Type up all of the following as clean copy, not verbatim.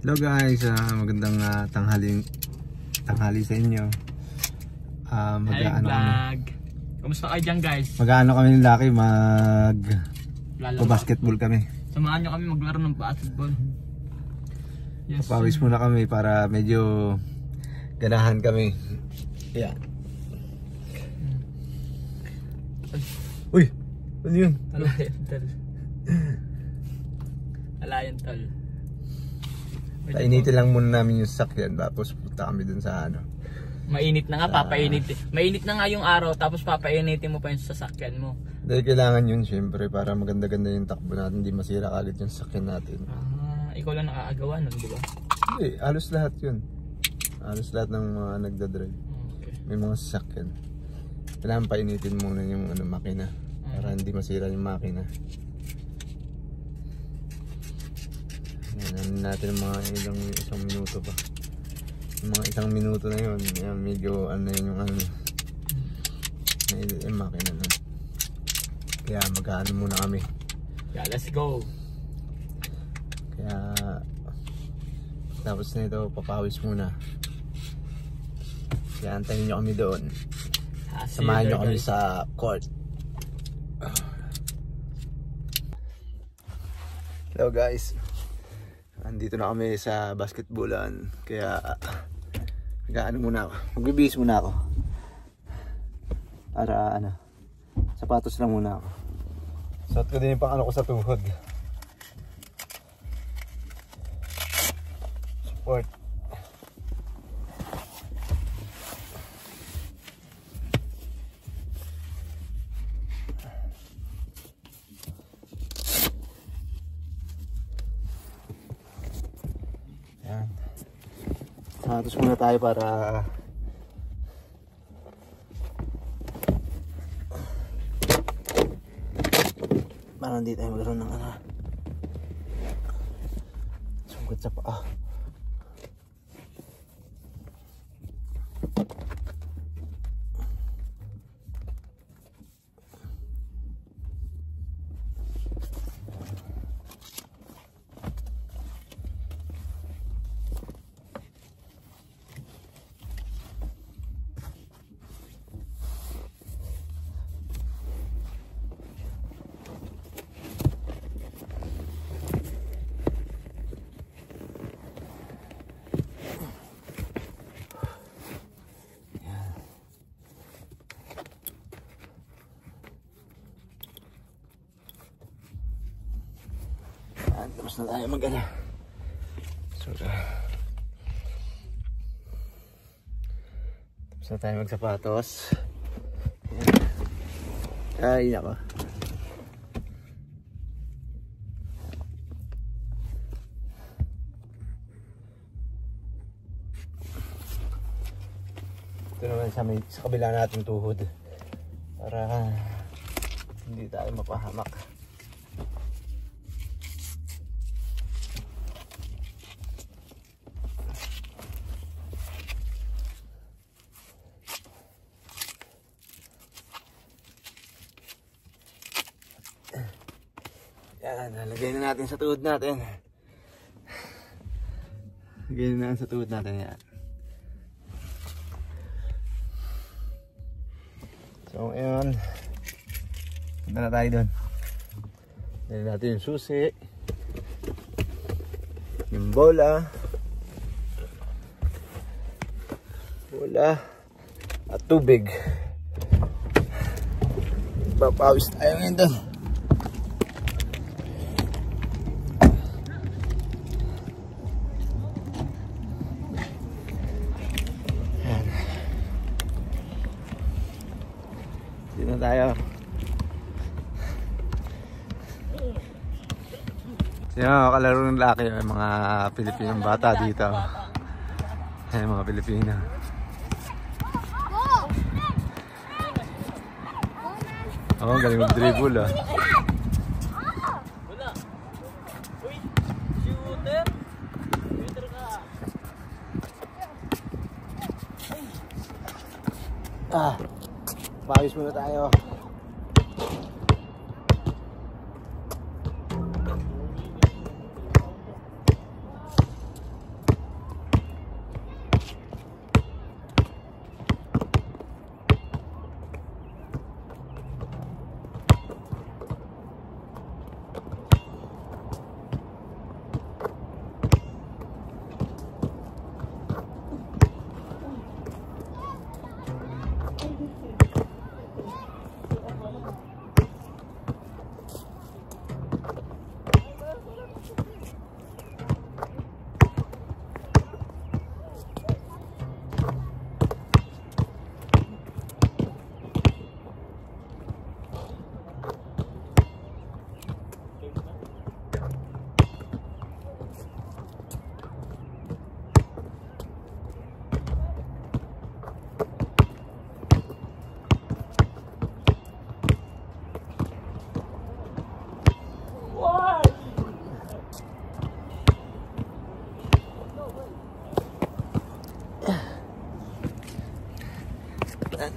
Hello guys, magandang tanghali sa inyo. Mag-aano kami. Kumusta kayo dyan guys? Mag-aano kami ni Lucky, basketball kami. Samahan nyo kami maglaro ng basketball. Yes, papawis muna kami para medyo ganahan kami. Yeah. Uy! Ano yun? Alayan tol. Alayan tol. Painitin lang muna namin yung sakyan tapos punta kami dun sa ano. Mainit na nga, papainitin. Mainit na nga yung araw tapos papainitin mo pa yung sasakyan mo. Dahil kailangan yun syempre para maganda-ganda yung takbo natin, hindi masira kagad yung sakyan natin. Ikaw lang nakakagawa nun, di ba? Hindi, halos lahat yun. Halos lahat ng mga nagdadrive. Okay. May mga sasakyan. Kailangan painitin muna yung makina para hindi masira yung makina. Yan natin mga isang minuto pa. Yung mga isang minuto na yun, yan, medyo ano yun yung yung makina na. Kaya mag-ano muna kami. Yeah, let's go. Kaya tapos na ito, papawis muna. Kaya antayin nyo kami doon. Samahan nyo kami sa court. Hello guys, andito na kami sa basketballan. Kaya mag-ano muna ako, magbibihis muna ako para sapatos lang muna ako. Suot ko din yung pang ko sa tuhod. Support. Yan. Sapatos muna tayo para hindi tayo magkaroon ng sungkit sa paa. Tapos na tayo tapos na tayo magsapatos. Ay nako, ito naman sa kabila natin tuhod para hindi tayo mapahamak. Yan, lagay na natin sa tuhod natin. Lagay na natin sa tuhod natin yan. So ngayon, punta na tayo doon. Lagay natin yung susi, yung bola at tubig. Papawis tayo ngayon doon. Dito na tayo. So yung mga kalaro ng Lucky, may mga Pilipinong bata dito. Ayan mga Pilipino. Oh, galing mag-dribble ah. Wala. Uy, shooter. Shooter ka. Pawis muna tayo.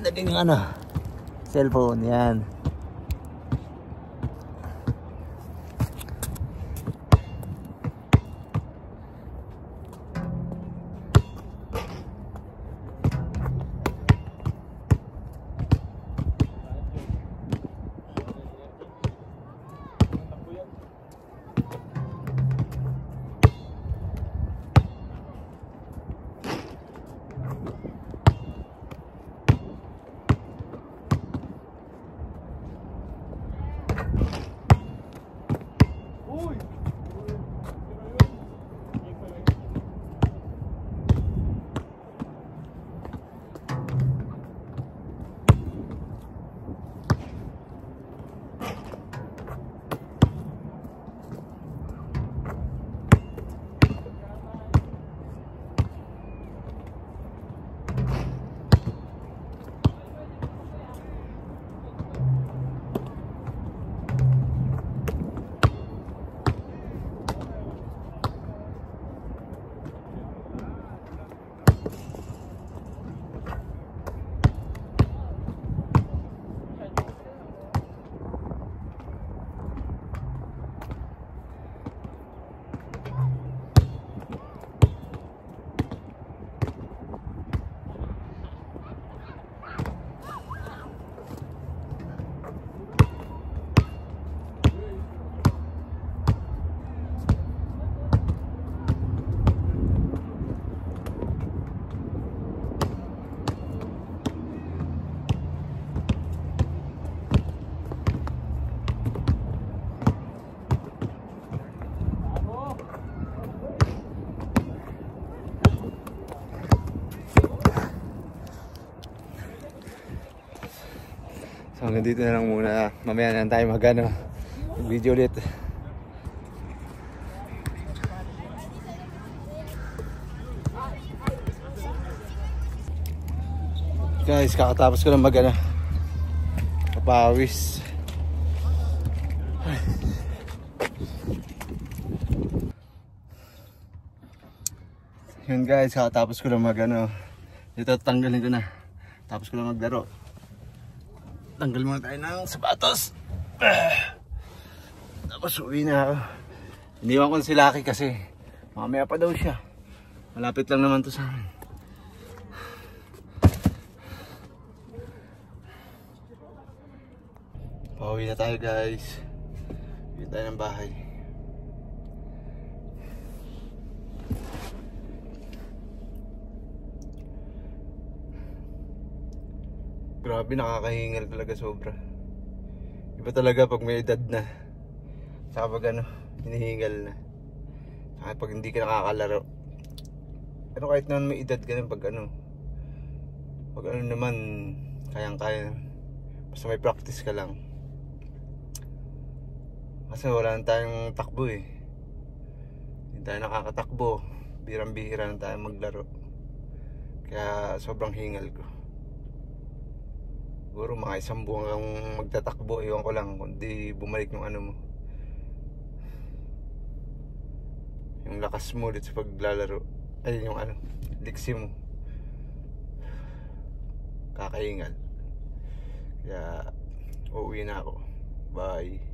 Naging ano, cellphone, yan. So hanggang dito na lang muna. Mamaya na tayo mag-video ulit. Guys, kakatapos ko lang kapawis. Yun guys, kakatapos ko lang dito tanggalin ko na. Tapos ko lang maglaro. Tanggal muna tayo ng sapatos. Tapos uwi na ako. Iniwan ko si Lucky kasi mamaya pa daw siya. Malapit lang naman to sa amin. Pauwi na tayo guys. Uwi tayo ng bahay. Grabe, nakakahingal talaga sobra. Iba talaga pag may edad na. Saka pag hinihingal na. Saka pag hindi ka nakakalaro. Pero kahit naman may edad ka na pag naman, kayang-kaya. Basta may practice ka lang. Kasi wala na tayong takbo eh. Hindi tayo nakakatakbo. Birang-bihira na tayo maglaro. Kaya sobrang hingal ko. Siguro mga isang buwan kang magtatakbo, iwan ko lang kundi bumalik yung mo, yung lakas mo dito sa paglalaro, ay yung liksi mo, kakahingal. Kaya uuwi na ako. Bye.